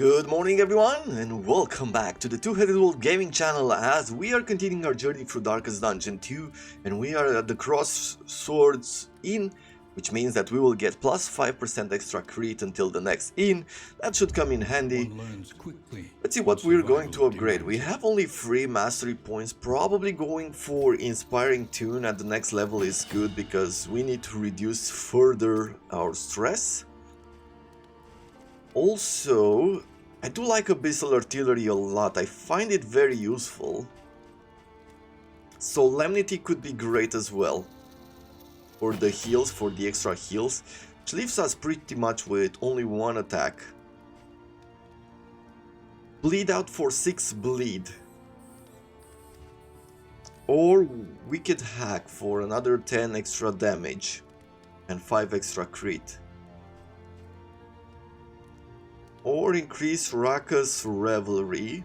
Good morning everyone and welcome back to the Two-Headed Wolf Gaming channel as we are continuing our journey through Darkest Dungeon 2 and we are at the Crossroads Inn, which means that we will get plus 5% extra crit until the next inn. That should come in handy. Let's see what we're going to upgrade. We have only 3 mastery points. Probably going for Inspiring Tune at the next level is good because we need to reduce further our stress. Also, I do like Abyssal Artillery a lot, I find it very useful. Solemnity could be great as well. For the heals, for the extra heals, which leaves us pretty much with only 1 attack. Bleed out for 6 bleed. Or Wicked Hack for another 10 extra damage and 5 extra crit. Or increase Raka's Revelry,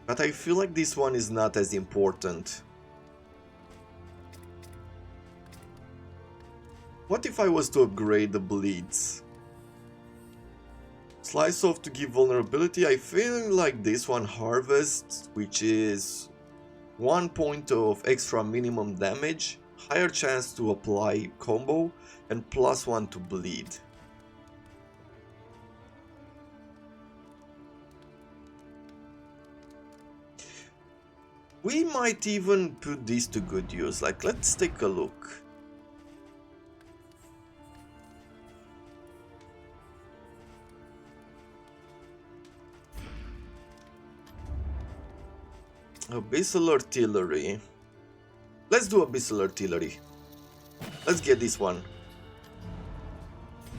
but I feel like this one is not as important. What if I was to upgrade the bleeds? Slice off to give vulnerability. I feel like this one Harvest, which is 1 point of extra minimum damage, higher chance to apply combo, and +1 to bleed. We might even put these to good use, like let's take a look. Abyssal Artillery. Let's do Abyssal Artillery. Let's get this one.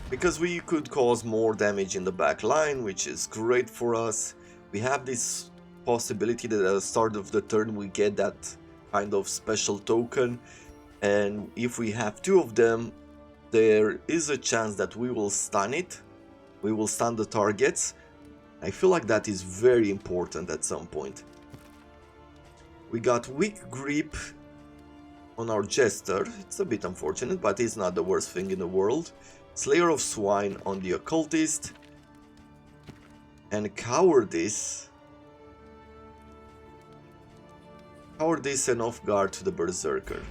Because we could cause more damage in the back line, which is great for us. We have this possibility that at the start of the turn we get that kind of special token, and if we have 2 of them, there is a chance that we will stun it. We will stun the targets. I feel like that is very important at some point. We got Weak Grip on our Jester. It's a bit unfortunate, but it's not the worst thing in the world. Slayer of Swine on the Occultist. And Cowardice. Cowardice and Off Guard to the Berserker.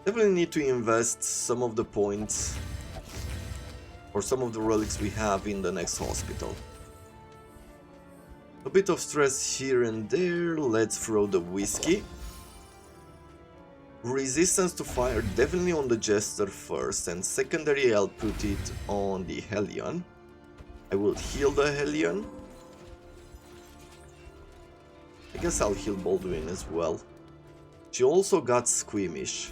Definitely need to invest some of the points or some of the relics we have in the next hospital. A bit of stress here and there. Let's throw the whiskey. Resistance to fire definitely on the Jester first, and secondary I'll put it on the Hellion. I will heal the Hellion. I guess I'll heal Baldwin as well. She also got Squeamish.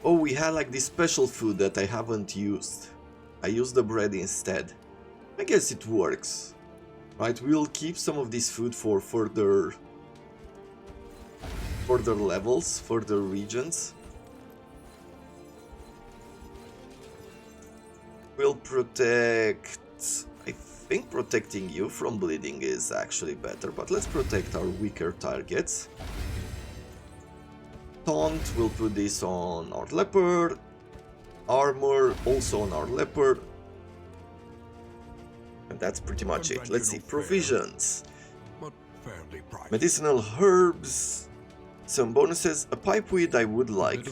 Oh, we had like this special food that I haven't used. I used the bread instead. I guess it works. Right, we'll keep some of this food for further levels, further regions. We'll protect... I think protecting you from bleeding is actually better, but let's protect our weaker targets. Taunt, we'll put this on our leopard. Armor, also on our leopard. And that's pretty much it. Let's see, provisions. Medicinal herbs, some bonuses, a pipeweed I would like.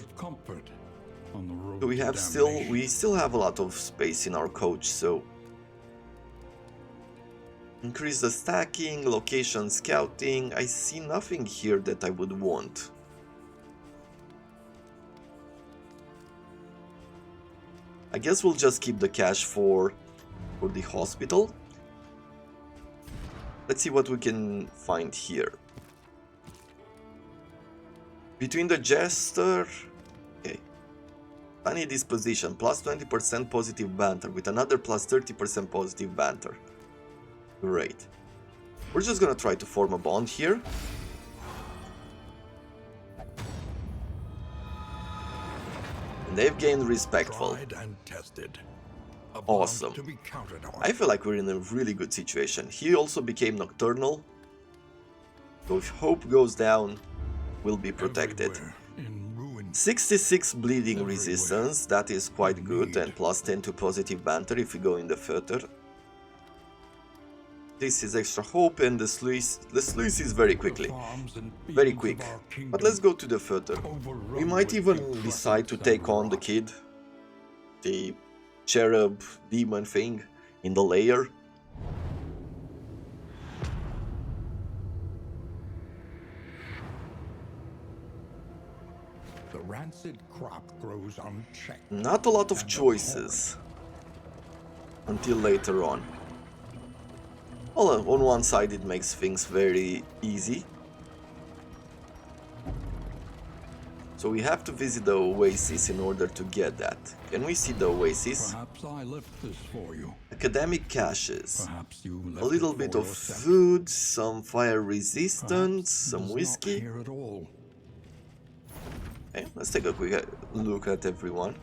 So we still have a lot of space in our coach, so increase the stacking, location scouting. I see nothing here that I would want. I guess we'll just keep the cash for the hospital. Let's see what we can find here. Between the Jester... Okay. Funny disposition, plus 20% positive banter with another plus 30% positive banter. Great. We're just gonna try to form a bond here. And they've gained Respectful. Awesome. I feel like we're in a really good situation. He also became Nocturnal. So if Hope goes down, we'll be protected. 66 bleeding resistance, that is quite good, and plus 10 to positive banter if we go in the theater. This is extra hope, and the sluice is very quickly. Very quick. But let's go to the further. We might even decide to take on the kid. The cherub demon thing in the lair. The rancid crop grows unchecked. Not a lot of choices until later on. Well, on one side it makes things very easy. So we have to visit the oasis in order to get that. Can we see the oasis? Perhaps I left this for you. Academic caches. Perhaps you left A little it bit for of yourself. food, some fire resistance, Perhaps he some does not whiskey. care at all. Okay, let's take a quick look at everyone.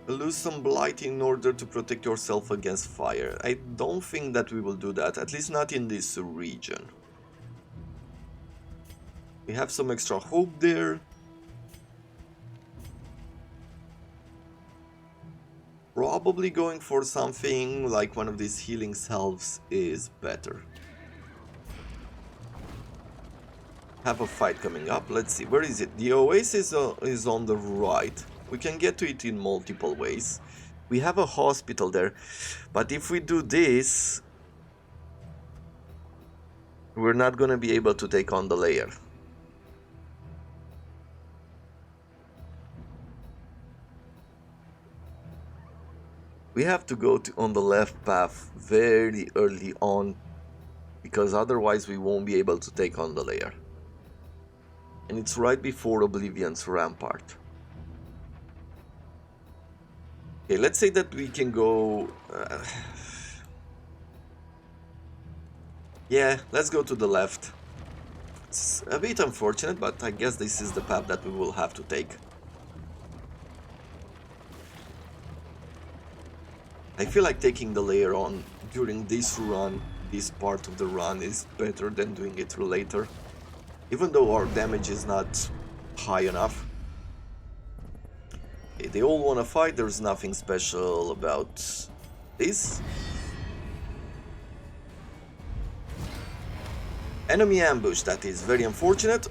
Lose some blight in order to protect yourself against fire. I don't think that we will do that, at least not in this region. We have some extra hope there. Probably going for something like one of these healing salves is better. Have a fight coming up. Let's see, where is it? The oasis is on the right. We can get to it in multiple ways. We have a hospital there, but if we do this, we're not gonna be able to take on the lair. We have to go on the left path very early on, because otherwise we won't be able to take on the lair. And it's right before Oblivion's Rampart. Okay, let's say that we can go... yeah, let's go to the left. It's a bit unfortunate, but I guess this is the path that we will have to take. I feel like taking the lair on during this run, this part of the run, is better than doing it later. Even though our damage is not high enough. Okay, they all want to fight, there's nothing special about this. Enemy ambush, that is very unfortunate.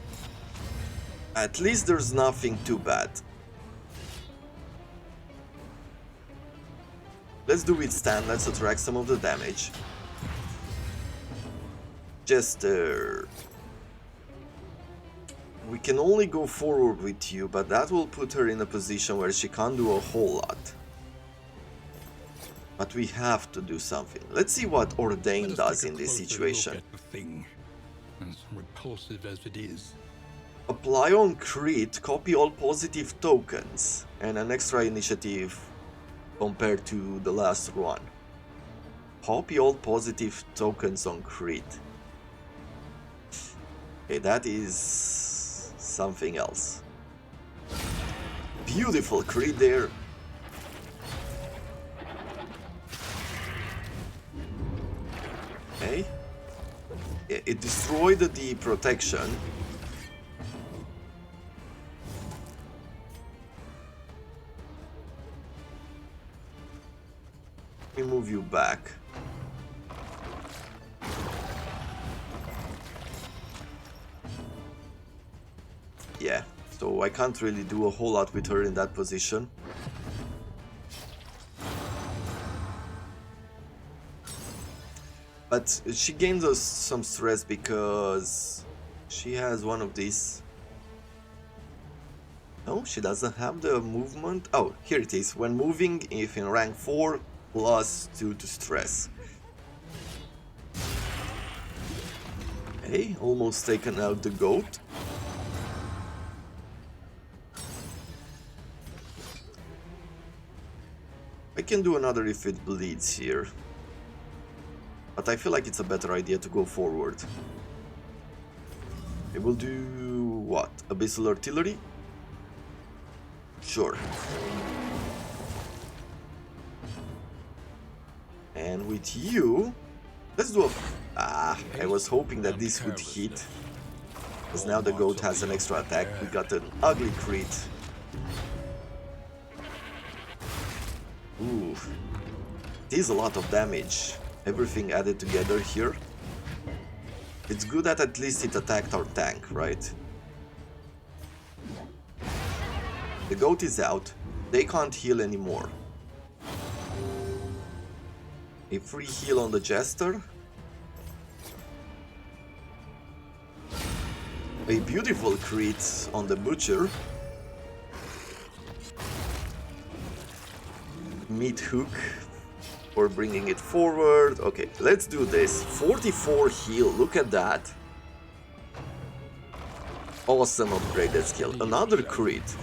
At least there's nothing too bad. Let's do withstand, let's attract some of the damage. Jester. We can only go forward with you, but that will put her in a position where she can't do a whole lot. But we have to do something. Let's see what Ordain does in this situation. Look at the thing, as repulsive as it is. Apply on crit, copy all positive tokens, and an extra initiative compared to the last one. Copy all positive tokens on crit. Okay, that is something else. Beautiful crit there. Okay. It destroyed the protection. Let me move you back. Yeah, so I can't really do a whole lot with her in that position. But she gains us some stress because she has one of these. No, she doesn't have the movement. Oh, here it is. When moving, if in rank 4, +2 to stress. Okay, almost taken out the goat. I can do another if it bleeds here. But I feel like it's a better idea to go forward. It will do what? Abyssal Artillery? Sure. And with you, let's do a... I was hoping that this would hit. Because now the goat has an extra attack. We got an ugly crit. Ooh. is a lot of damage. Everything added together here. It's good that at least it attacked our tank, right? The goat is out. They can't heal anymore. A free heal on the Jester. A beautiful crit on the Butcher. Meat hook for bringing it forward. Okay, let's do this. 44 heal, look at that. Awesome upgraded skill. Another crit.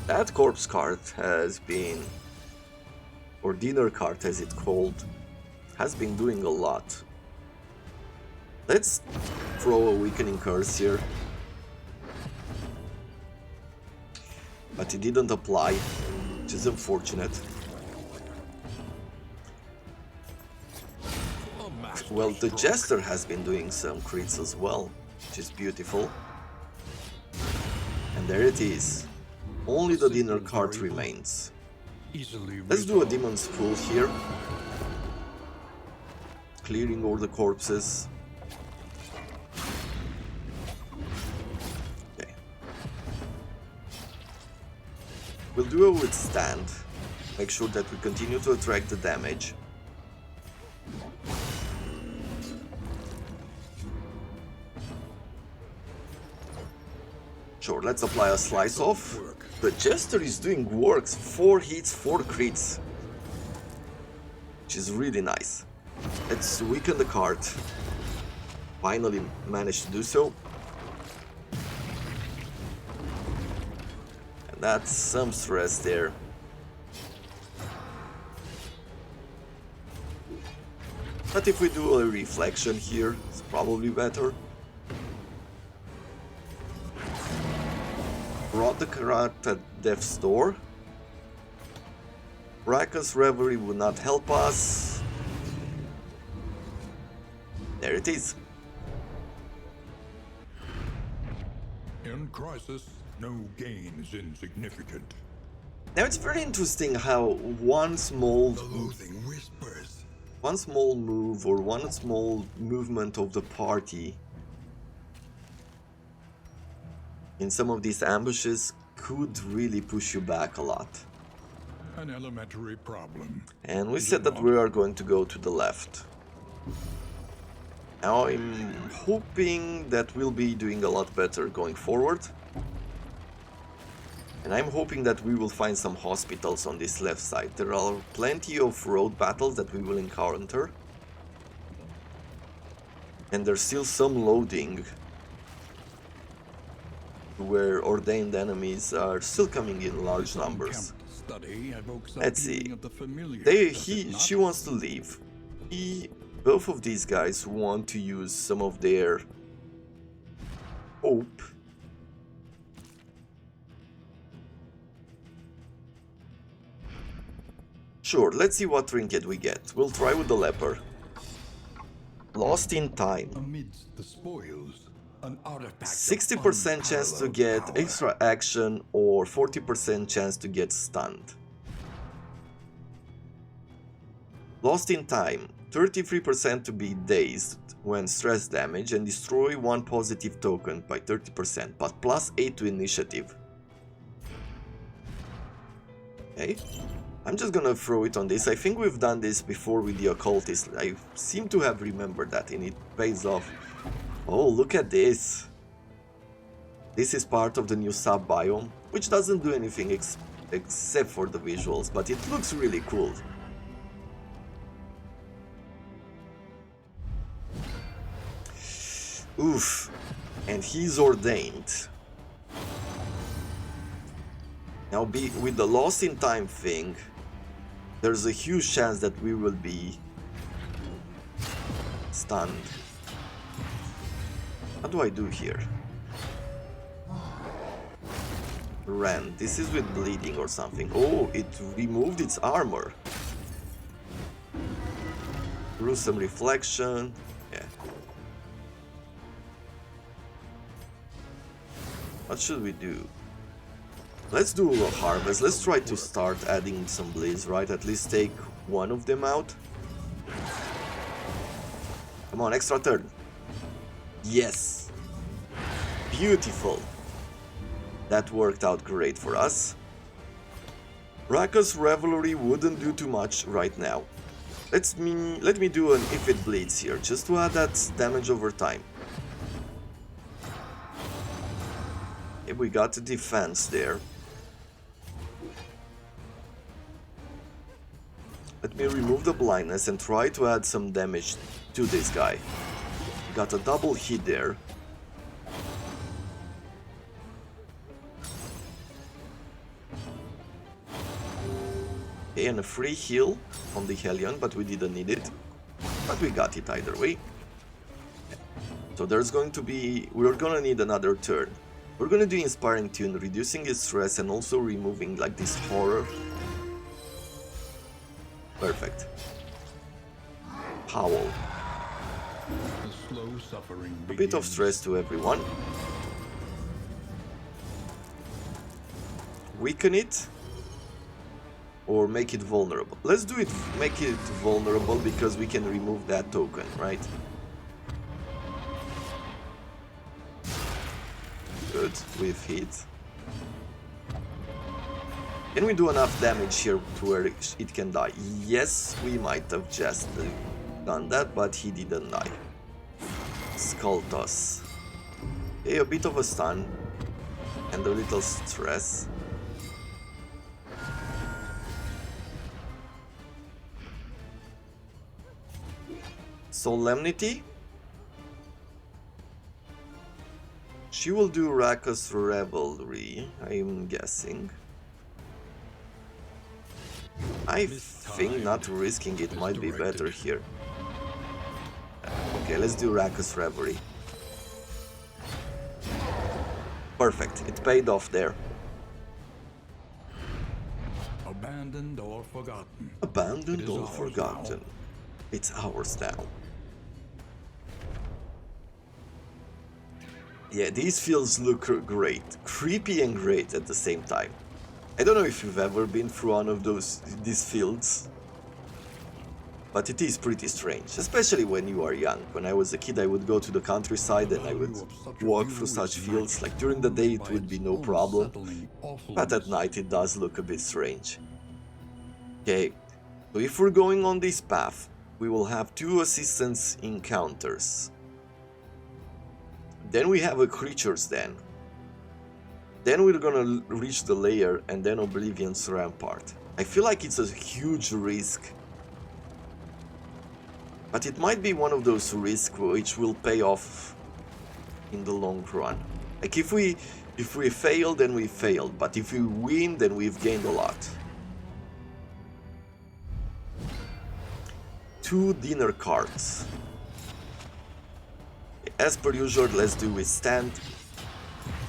That corpse card has been, or dinner card as it's called, has been doing a lot. Let's throw a weakening curse here. But it didn't apply, which is unfortunate. Well, the Jester has been doing some crits as well, which is beautiful. And there it is. Only the dinner card remains. Let's do a Demon's Pool here. Clearing all the corpses. Okay. We'll do a Withstand. Make sure that we continue to attract the damage. Sure, let's apply a Slice Off. The Jester is doing works, 4 hits, 4 crits. Which is really nice. Let's weaken the card. Finally managed to do so. And that's some stress there. But if we do a Reflection here, it's probably better. Brought the Karat at Death's Door. Raka's Reverie would not help us. There it is. In crisis, no gain is insignificant. Now it's very interesting how one small move or one small movement of the party in some of these ambushes could really push you back a lot. An elementary problem. And we said that we are going to go to the left. Now I'm hoping that we'll be doing a lot better going forward. And I'm hoping that we will find some hospitals on this left side. There are plenty of road battles that we will encounter. And there's still some loading where ordained enemies are still coming in large numbers. Let's see. She wants to leave. Both of these guys want to use some of their hope. Sure, let's see what trinket we get. We'll try with the leper. Lost in Time. Amidst the spoils, an artifact 60% chance to get extra action or 40% chance to get stunned. Lost in Time. 33% to be dazed when stress damage and destroy one positive token by 30%, but plus 8 to initiative. Okay. I'm just gonna throw it on this. I think we've done this before with the Occultist. I seem to have remembered that and it pays off. Oh, look at this. This is part of the new sub-biome, which doesn't do anything except for the visuals, but it looks really cool. Oof. And he's ordained. Now with the Lost in Time thing, there's a huge chance that we will be stunned. What do I do here? Ren, this is with bleeding or something. Oh, it removed its armor. Gruesome Reflection. Yeah. What should we do? Let's do a harvest. Let's try to start adding some bleeds, right? At least take one of them out. Come on, extra turn. Yes. Beautiful. That worked out great for us. Rakka's Revelry wouldn't do too much right now. Let me do an if it bleeds here, just to add that damage over time. Okay, we got the defense there. Let me remove the blindness and try to add some damage to this guy. Got a double hit there. Okay, and a free heal on the Hellion, but we didn't need it. But we got it either way. So there's going to be... we're gonna need another turn. We're gonna do Inspiring Tune, reducing his stress and also removing like this horror. Perfect. Howl. The slow suffering A bit of stress to everyone. Weaken it. Or make it vulnerable. Let's do it, make it vulnerable because we can remove that token, right? Good, we've hit. Can we do enough damage here to where it can die? Yes, we might have just done that, but he didn't die. Skull Toss. Okay, a bit of a stun. And a little stress. Solemnity. She will do Rakka's Revelry, I'm guessing. I think not risking it might be better here. Okay, let's do Rakka's Revelry. Perfect, it paid off there. abandoned or forgotten. Abandoned or forgotten. It's ours now. Yeah, these fields look great. Creepy and great at the same time. I don't know if you've ever been through one of these fields, but it is pretty strange, especially when you are young. When I was a kid, I would go to the countryside and I would walk through such fields. Like during the day it would be no problem, but at night it does look a bit strange. Okay, so if we're going on this path, we will have 2 assistance encounters. Then we have a creature's den. Then we're gonna reach the lair and then Oblivion's Rampart. I feel like it's a huge risk, but it might be one of those risks which will pay off in the long run. Like if we fail, then we failed, but if we win, then we've gained a lot. 2 dinner cards. As per usual, let's do Withstand.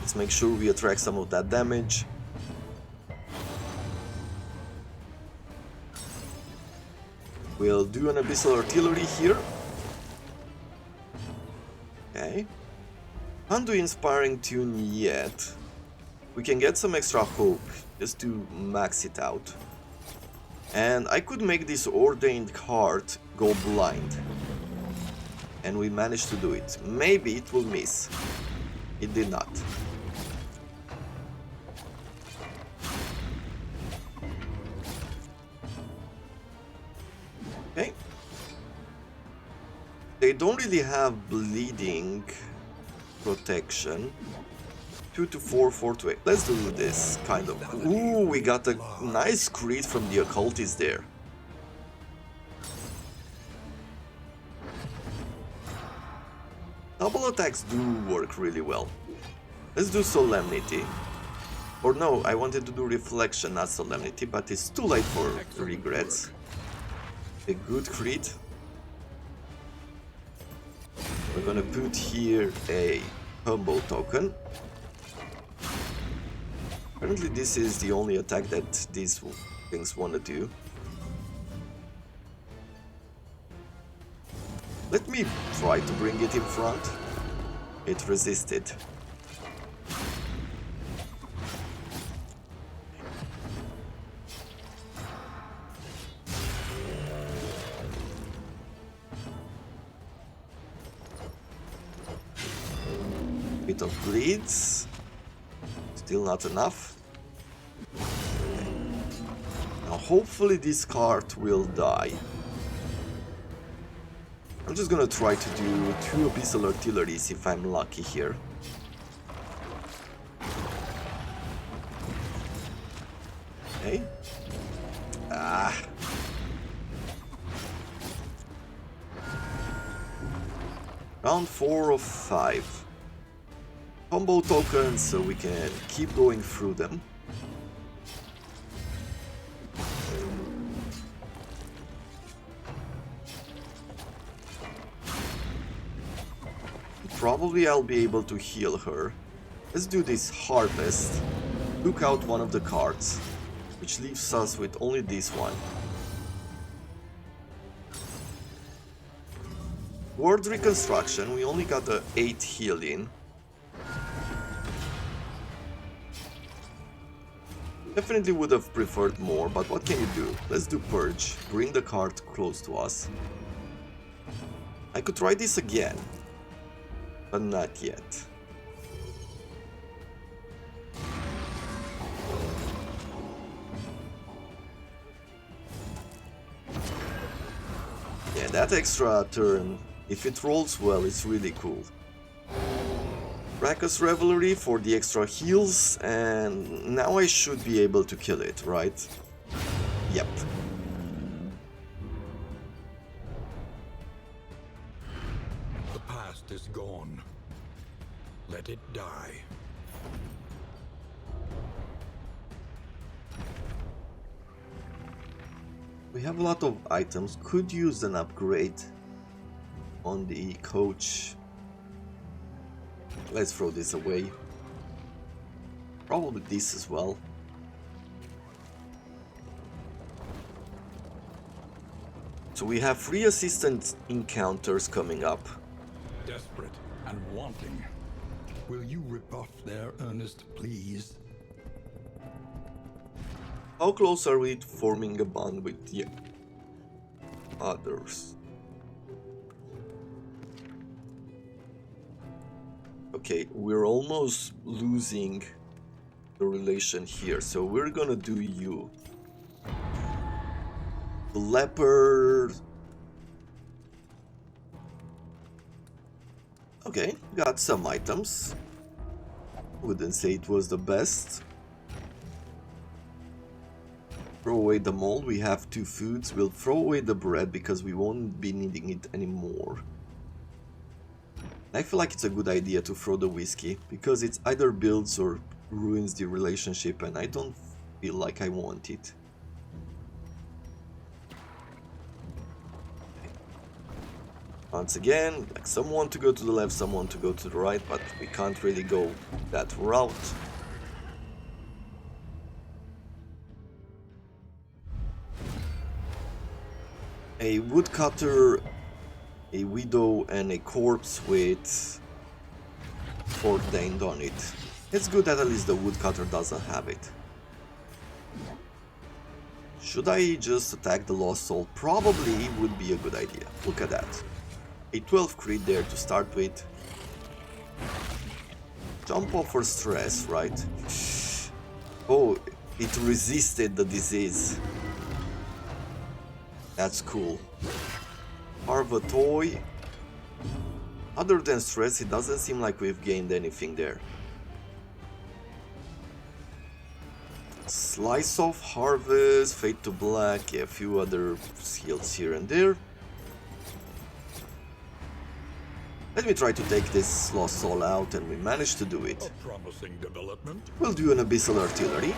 Let's make sure we attract some of that damage. We'll do an Abyssal Artillery here. Okay. Can't do Inspiring Tune yet. We can get some extra hope just to max it out. And I could make this Ordained card go blind. And we managed to do it. Maybe it will miss. It did not. Okay. They don't really have bleeding protection. 2 to 4, 4 to 8. Let's do this kind of. Ooh, we got a nice crit from the occultist there. Double attacks do work really well. Let's do Solemnity. Or no, I wanted to do Reflection, not Solemnity, but it's too late for regrets. A good crit. We're gonna put here a Humble token. Apparently this is the only attack that these things wanna do. Let me try to bring it in front. It resisted. bit of bleeds. Still not enough. Okay. Now hopefully this cart will die. I'm just gonna try to do 2 Abyssal Artilleries if I'm lucky here. Okay. Round 4 of 5. Combo tokens, so we can keep going through them. Probably I'll be able to heal her. Let's do this Harvest. Look out one of the cards, which leaves us with only this one. Ward Reconstruction, we only got the 8 healing. Definitely would have preferred more, but what can you do? Let's do Purge, bring the card close to us. I could try this again, but not yet. Yeah, that extra turn, if it rolls well, it's really cool. Brackus Revelry for the extra heals, and now I should be able to kill it, right? Yep. The past is gone. Let it die. We have a lot of items, could use an upgrade on the coach. Let's throw this away. Probably this as well. So we have 3 assistant encounters coming up. Desperate and wanting. Will you rebuff their earnest pleas? How close are we to forming a bond with the others? Okay, we're almost losing the relation here, so we're gonna do you. The leopard. Okay, got some items. Wouldn't say it was the best. Throw away the mold, we have 2 foods. We'll throw away the bread because we won't be needing it anymore. I feel like it's a good idea to throw the whiskey, because it either builds or ruins the relationship, and I don't feel like I want it. Once again, like someone to go to the left, someone to go to the right, but we can't really go that route. A woodcutter, a widow, and a corpse with ordained on it. It's good that at least the woodcutter doesn't have it. Should I just attack the Lost Soul? Probably would be a good idea. Look at that. A 12 crit there to start with. Jump off for stress, right? Oh, it resisted the disease. That's cool. Carve a toy. Other than stress, it doesn't seem like we've gained anything there. Slice off, harvest, fade to black, yeah, a few other skills here and there. Let me try to take this Lost Soul out, and we managed to do it. A promising development. We'll do an Abyssal Artillery.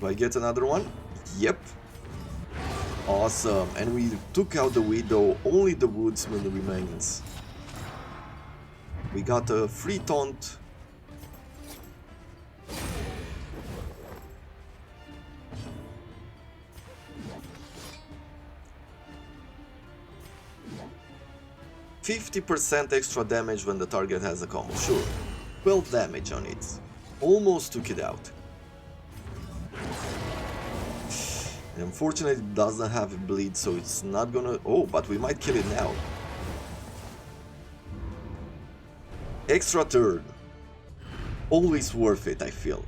Do I get another one? Yep. Awesome, and we took out the Widow, only the Woodsman remains. We got a free taunt. %50 extra damage when the target has a combo, sure. 12 damage on it. Almost took it out. Unfortunately, it doesn't have a bleed, so it's not gonna... Oh, but we might kill it now. Extra turn. Always worth it, I feel.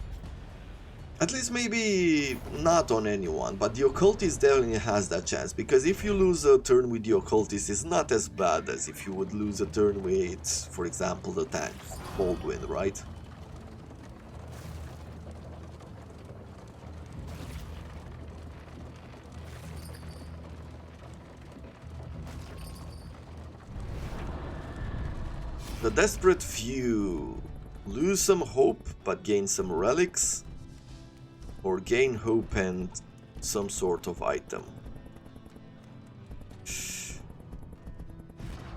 At least maybe not on anyone, but the Occultist definitely has that chance, because if you lose a turn with the Occultist, it's not as bad as if you would lose a turn with, for example, the tank, Baldwin, right? The Desperate Few. Lose some hope, but gain some relics. Or gain hope and some sort of item.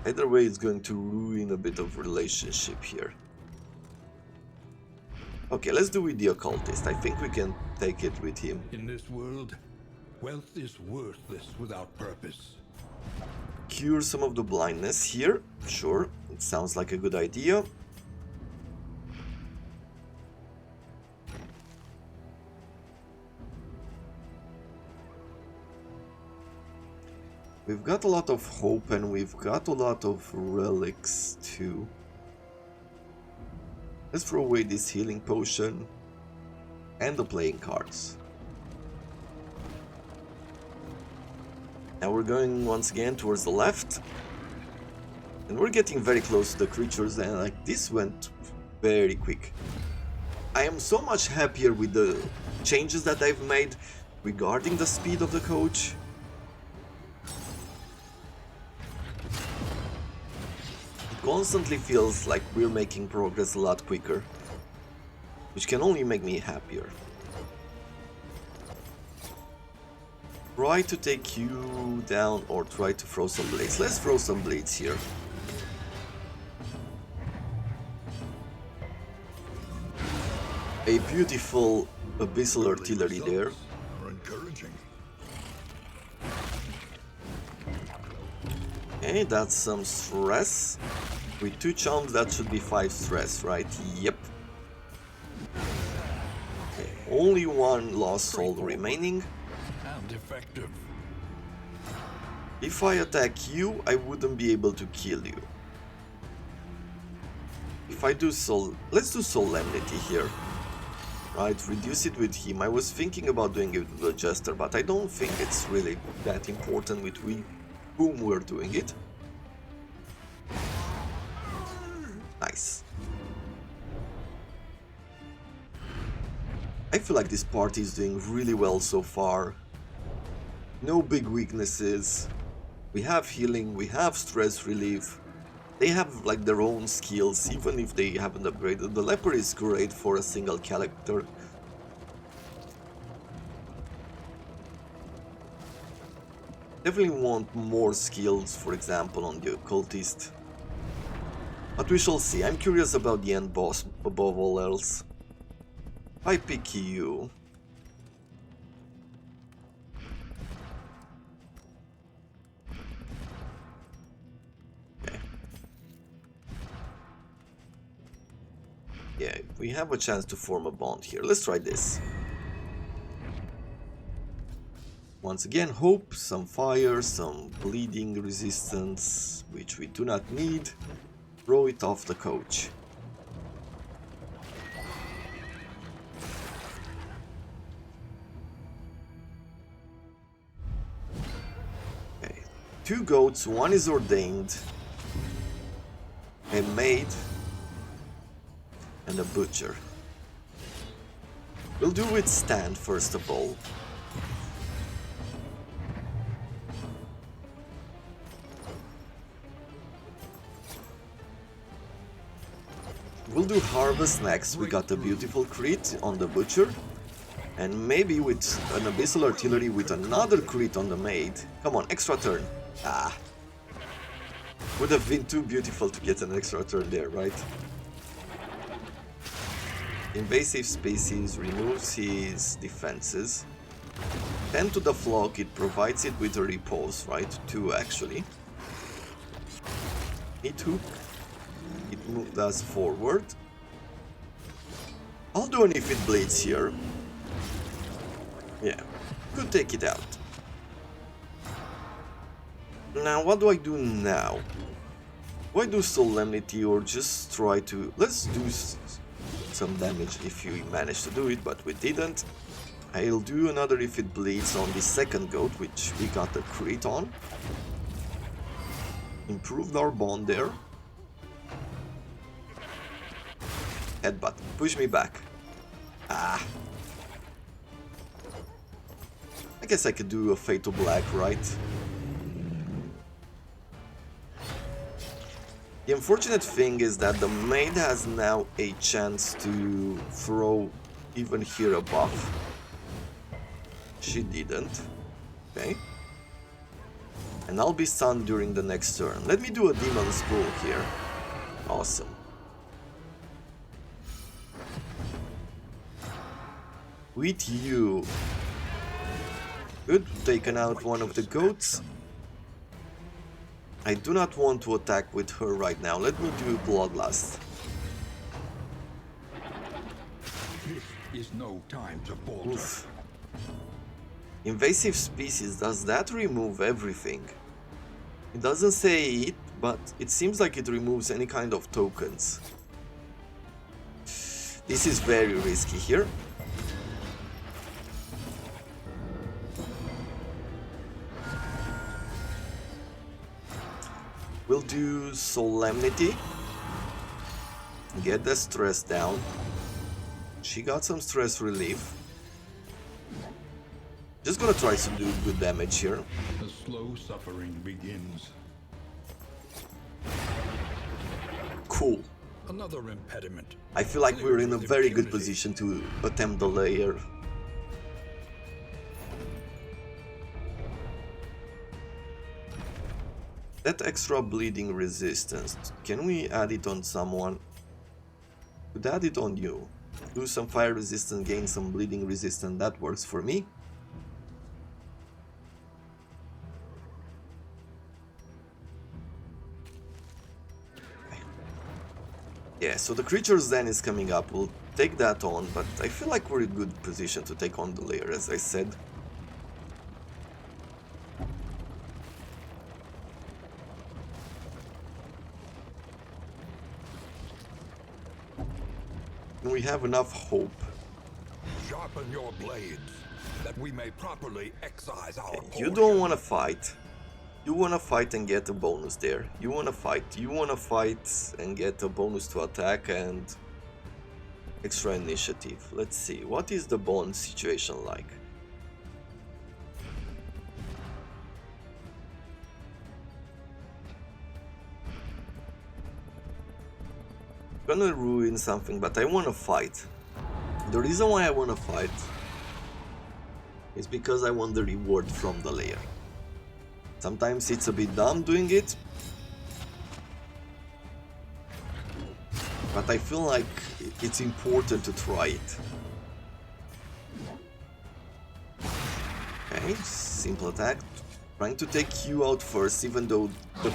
Either way, it's going to ruin a bit of relationship here. Okay, let's do with the Occultist. I think we can take it with him. In this world, wealth is worthless without purpose. Cure some of the blindness here. Sure, it sounds like a good idea. We've got a lot of hope and we've got a lot of relics too. Let's throw away this healing potion and the playing cards. Now we're going once again towards the left. And we're getting very close to the creatures, and like this went very quick. I am so much happier with the changes that I've made regarding the speed of the coach. Constantly feels like we're making progress a lot quicker, which can only make me happier. Try to take you down or try to throw some blades. Let's throw some blades here. A beautiful abyssal artillery there. Are encouraging. Okay, that's some stress. With 2 chumps, that should be 5 stress, right? Yep. Okay, only 1 lost soul remaining. And effective. If I attack you, I wouldn't be able to kill you. If I do soul... Let's do Solemnity here. Right, reduce it with him. I was thinking about doing it with the Jester, but I don't think it's really that important with whom we're doing it. Nice. I feel like this party is doing really well so far. No big weaknesses. We have healing, we have stress relief. They have like their own skills, even if they haven't upgraded. The Leper is great for a single character. Definitely want more skills, for example, on the Occultist. But we shall see. I'm curious about the end boss above all else. I pick you. Okay. Yeah, we have a chance to form a bond here. Let's try this. Once again, hope, some fire, some bleeding resistance, which we do not need. Throw it off the coach. Okay. 2 goats, 1 is ordained, a maid, and a butcher. We'll do with stand first of all. We'll do harvest next. We got a beautiful crit on the butcher. And maybe with an abyssal artillery with another crit on the maid. Come on, extra turn. Ah. Would have been too beautiful to get an extra turn there, right? Invasive species removes his defenses. 10 to the flock, it provides it with a repose, right? 2 actually. Hit hook. It moved us forward. I'll do an if it bleeds here. Yeah, could take it out. Now, what do I do now? Why do Solemnity or just try to... Let's do some damage if you manage to do it, but we didn't. I'll do another if it bleeds on the second goat, which we got a crit on. Improved our bond there. Headbutt. Push me back. Ah. I guess I could do a Fatal Black, right? The unfortunate thing is that the maid has now a chance to throw even here a buff. She didn't. Okay. And I'll be stunned during the next turn. Let me do a Demon's Pull here. Awesome. With you. Good, taken out one of the goats. I do not want to attack with her right now. Let me do Bloodlust. This is no time to falter. Oof. Invasive species, does that remove everything? It doesn't say it, but it seems like it removes any kind of tokens. This is very risky here. We'll do Solemnity. Get the stress down. She got some stress relief. Just gonna try to do good damage here. The slow suffering begins. Cool. Another impediment. I feel like we're in a very good position to attempt the layer. That extra bleeding resistance, can we add it on someone? Could add it on you. Do some fire resistance, gain some bleeding resistance, that works for me. Yeah, so the creature's den is coming up, we'll take that on, but I feel like we're in a good position to take on the layer, as I said. And we have enough hope. Sharpen your blades, that we may properly excise our You don't want to fight. You want to fight and get a bonus there. You want to fight. You want to fight and get a bonus to attack and extra initiative. Let's see. What is the bond situation like? Gonna ruin something, but I want to fight. The reason why I want to fight is because I want the reward from the layer. Sometimes it's a bit dumb doing it, but I feel like it's important to try it. Okay, simple attack. Trying to take you out first, even though the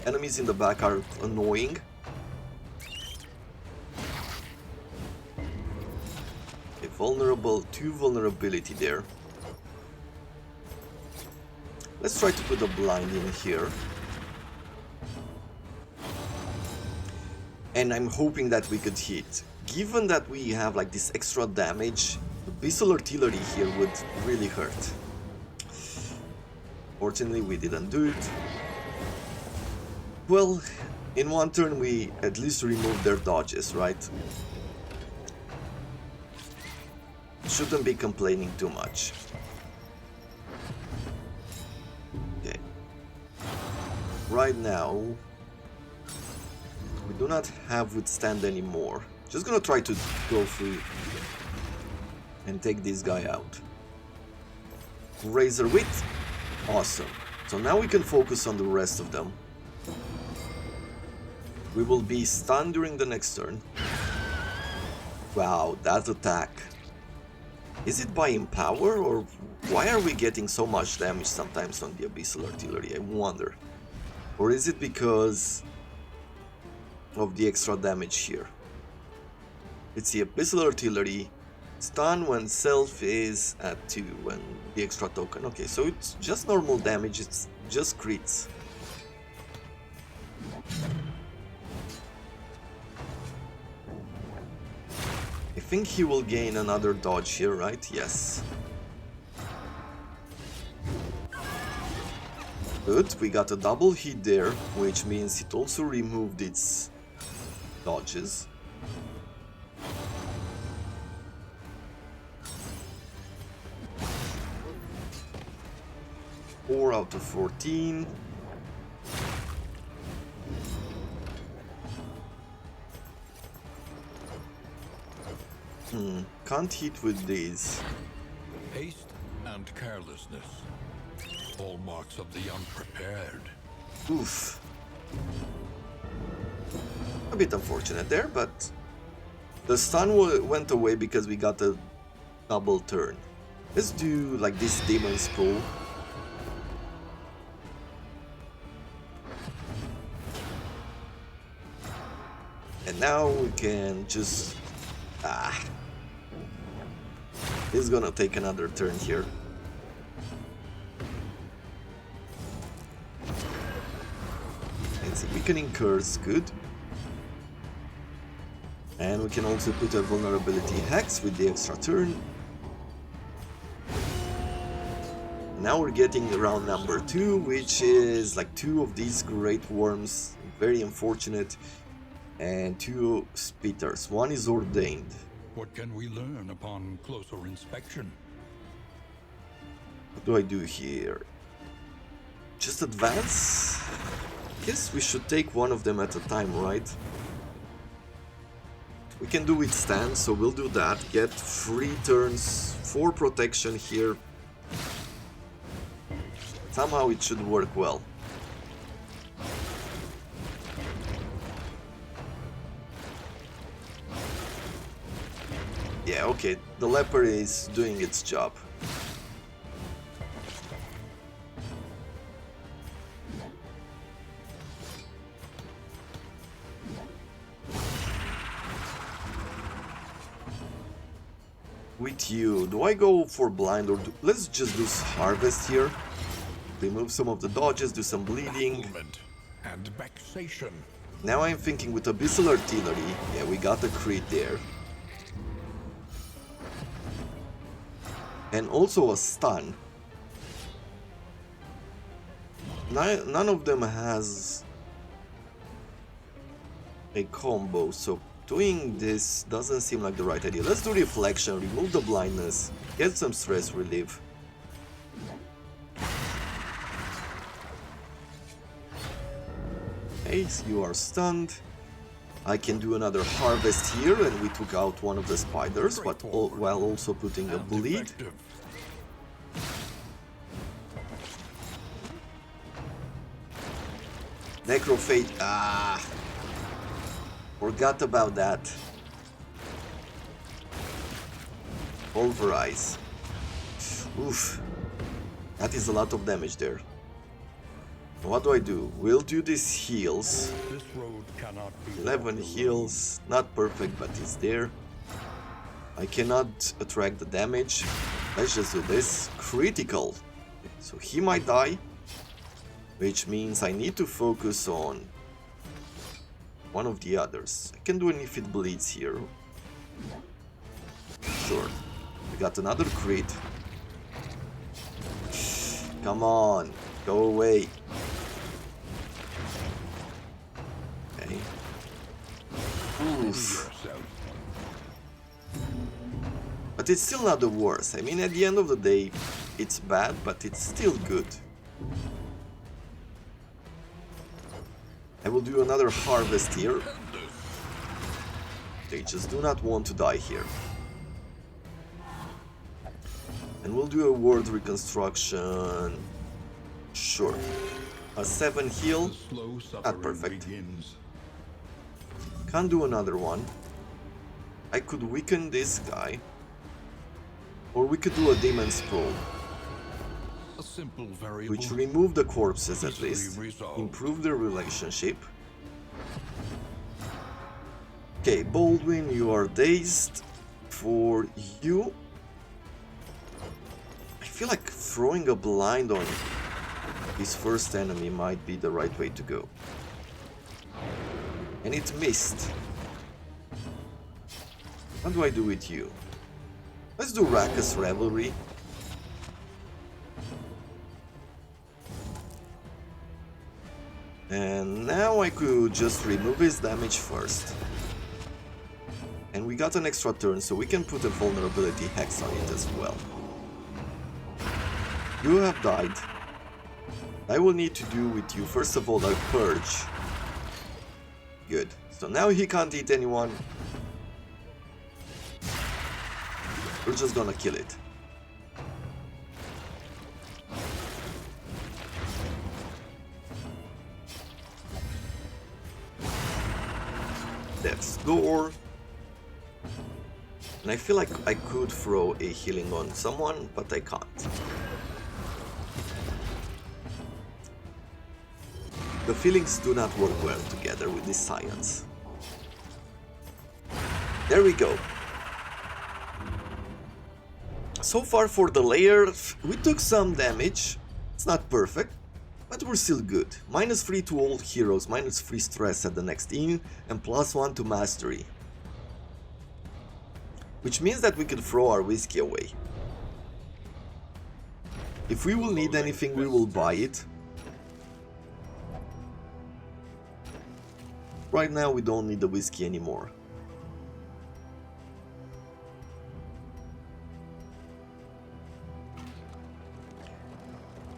enemies in the back are annoying. Okay, vulnerable, 2 vulnerability there. Let's try to put a blind in here. And I'm hoping that we could hit. Given that we have like this extra damage, the Abyssal Artillery here would really hurt. Fortunately, we didn't do it. Well, in one turn we at least removed their dodges, right? Shouldn't be complaining too much. Right now, we do not have withstand anymore. Just gonna try to go through and take this guy out. Razor Wit, awesome. So now we can focus on the rest of them. We will be stunned during the next turn. Wow, that attack. Is it by Empower, or why are we getting so much damage sometimes on the Abyssal Artillery? I wonder. Or is it because of the extra damage here? It's the Abyssal Artillery. Stun when self is at 2 when the extra token. Okay, so it's just normal damage, it's just crits. I think he will gain another dodge here, right? Yes. Good, we got a double hit there, which means it also removed its dodges. Four out of 14. Can't hit with these. Haste and carelessness. Hallmarks of the unprepared. Oof. A bit unfortunate there, but the stun went away because we got a double turn. Let's do like this demon scroll. And now we can just... He's gonna take another turn here. It's a weakening curse, good. And we can also put a vulnerability hex with the extra turn. Now we're getting round number 2, which is like 2 of these great worms, very unfortunate, and 2 spitters. One is ordained. What can we learn upon closer inspection? What do I do here? Just advance? Guess we should take one of them at a time, right? We can do withstand, so we'll do that. Get 3 turns, 4 protection here. Somehow it should work well. Yeah, okay, the leper is doing its job. With you, do I go for blind or let's just do harvest here. Remove some of the dodges, do some bleeding. And vexation. Now I'm thinking with Abyssal Artillery, yeah, we got a crit there. And also a stun. None of them has a combo, so doing this doesn't seem like the right idea. Let's do reflection, remove the blindness, get some stress relief. Okay, so you are stunned. I can do another harvest here, and we took out one of the spiders, but while also putting a bleed. Necrophage, forgot about that. Pulverize. Oof, that is a lot of damage there. What do? We'll do these heals. This road cannot be 11 heals, not perfect, but it's there. I cannot attract the damage. Let's just do this. Critical. So he might die, which means I need to focus on one of the others. I can do an if it bleeds here. Sure. We got another crit. Come on, go away. Okay. Oof. But it's still not the worst. I mean, at the end of the day, it's bad, but it's still good. I will do another harvest here. They just do not want to die here. And we'll do a ward reconstruction. Sure. A 7 heal. Not perfect. Can't do another one. I could weaken this guy. Or we could do a demon scroll. A simple variable. Which remove the corpses at least. Improve the relationship. Okay, Baldwin, you are dazed. For you, I feel like throwing a blind on his first enemy might be the right way to go. And it missed. What do I do with you? Let's do Rackus Revelry. And now I could just remove his damage first. And we got an extra turn, so we can put a vulnerability hex on it as well. You have died. I will need to do with you, first of all, a purge. Good. So now he can't eat anyone. We're just gonna kill it. Death's Door. And I feel like I could throw a healing on someone, but I can't. The feelings do not work well together with this science. There we go. So far for the layer, we took some damage. It's not perfect, but we're still good. -3 to all heroes, -3 stress at the next in, and +1 to mastery. Which means that we can throw our whiskey away. If we will need anything, we will buy it. Right now we don't need the whiskey anymore.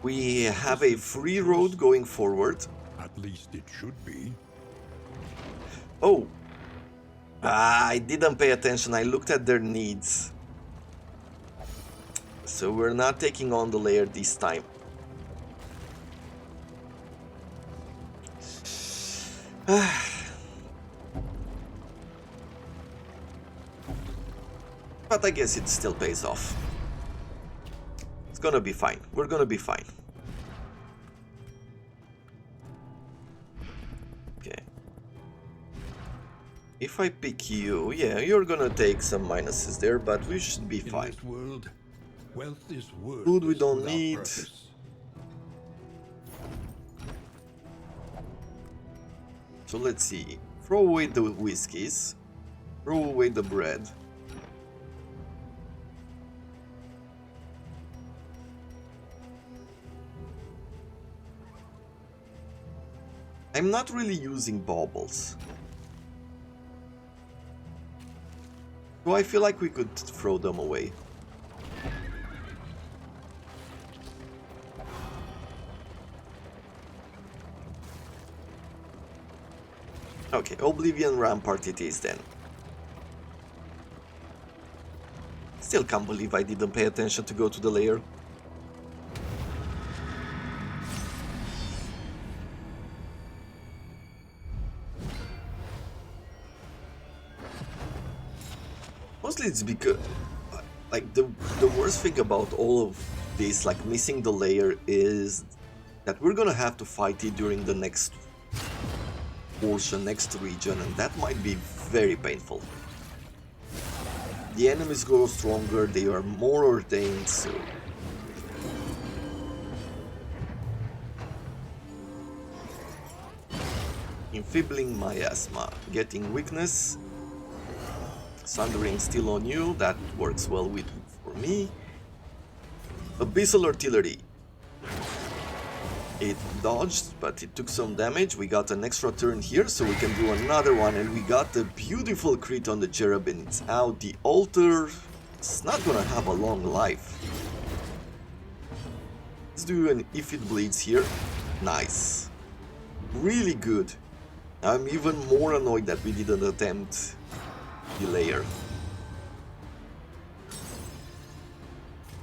We have a free road going forward. At least it should be. Oh! I didn't pay attention, I looked at their needs. So we're not taking on the layer this time. But I guess it still pays off. It's gonna be fine. We're gonna be fine. Okay. If I pick you, yeah, you're gonna take some minuses there, but we should be fine. In this world, wealth is worthless. Food we don't without need. purpose. So let's see. Throw away the whiskeys. Throw away the bread. I'm not really using baubles. So I feel like we could throw them away. Okay, Oblivion Rampart it is then. Still can't believe I didn't pay attention to go to the lair. Mostly it's because, like, the worst thing about all of this, like missing the layer, is that we're gonna have to fight it during the next portion, next region, and that might be very painful. The enemies grow stronger, they are more ordained, so... Enfeebling Miasma, getting weakness. Sundering still on you, that works well for me. Abyssal Artillery. It dodged, but it took some damage. We got an extra turn here, so we can do another one, and we got a beautiful crit on the Cherubin. It's out. The altar, it's not gonna have a long life. Let's do an If It Bleeds here. Nice. Really good. I'm even more annoyed that we didn't attempt the layer.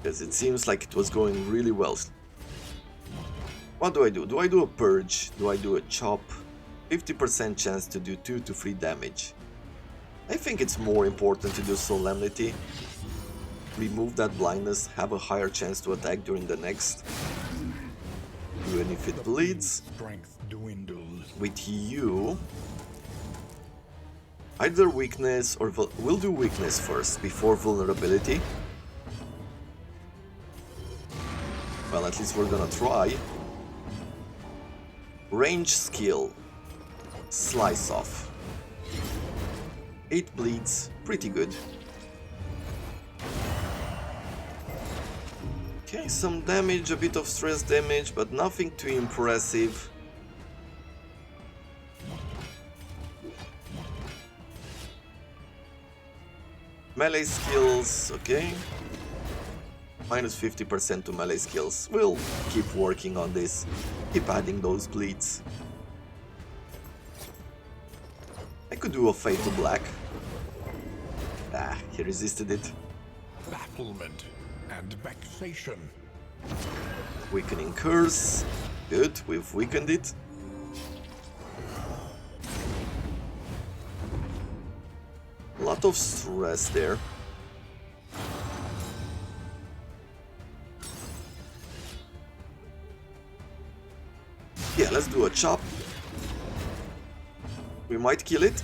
Because it seems like it was going really well. What do I do? Do I do a purge? Do I do a chop? 50% chance to do 2 to 3 damage. I think it's more important to do Solemnity. Remove that blindness, have a higher chance to attack during the next. Even if it bleeds. Strength dwindles. With you, either weakness or we'll do weakness first before vulnerability. Well, at least we're gonna try. Range skill. Slice off. 8 bleeds, pretty good. Okay, some damage, a bit of stress damage, but nothing too impressive. Melee skills, okay. Minus 50% to melee skills. We'll keep working on this. Keep adding those bleeds. I could do a Fade to Black. Ah, he resisted it. Bafflement and vexation. Weakening Curse. Good, we've weakened it. A lot of stress there. Yeah, let's do a chop. We might kill it.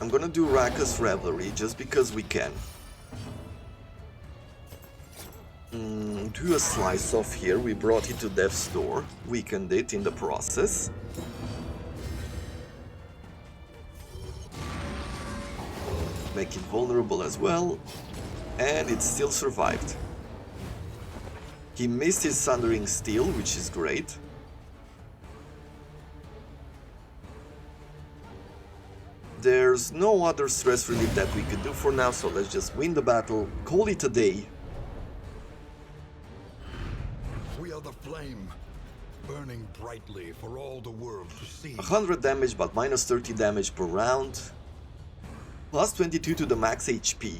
I'm gonna do Raka's Revelry just because we can. Do a slice off here. We brought it to Death's Door. Weakened it in the process. Make it vulnerable as well. And it still survived. He missed his Sundering Steel, which is great. There's no other stress relief that we could do for now, so let's just win the battle, call it a day. We are the flame, burning brightly for all the world to see. 100 damage, but minus 30 damage per round. Plus 22 to the max HP.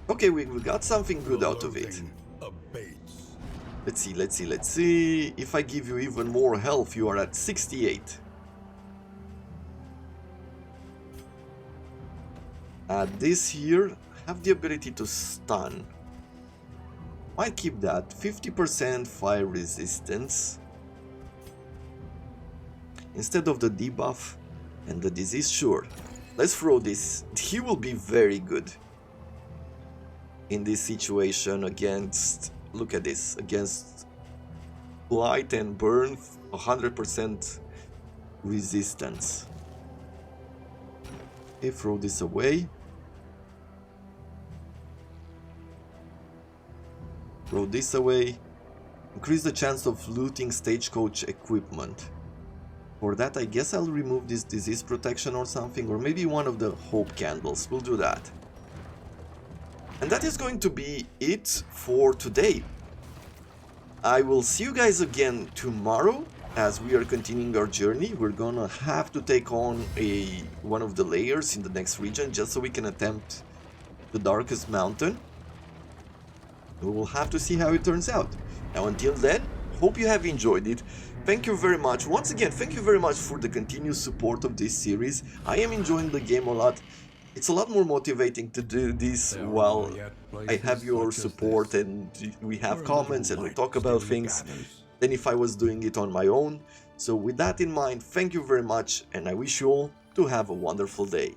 Okay, we got something good out of it. Abates. Let's see. If I give you even more health, you are at 68. This here, have the ability to stun. Might keep that. 50% fire resistance. Instead of the debuff and the disease, sure. Let's throw this. He will be very good in this situation against, look at this, against Blight and Burn, 100% resistance. Okay, throw this away. Throw this away. Increase the chance of looting stagecoach equipment. For that, I guess I'll remove this disease protection or something, or maybe one of the hope candles. We'll do that. And that is going to be it for today. I will see you guys again tomorrow as we are continuing our journey. We're gonna have to take on one of the layers in the next region just so we can attempt the Darkest Mountain. We will have to see how it turns out. Now until then, hope you have enjoyed it. Thank you very much. Once again, thank you very much for the continued support of this series. I am enjoying the game a lot. It's a lot more motivating to do this while I have your support and we have comments and we talk about things than if I was doing it on my own. So with that in mind, thank you very much and I wish you all to have a wonderful day.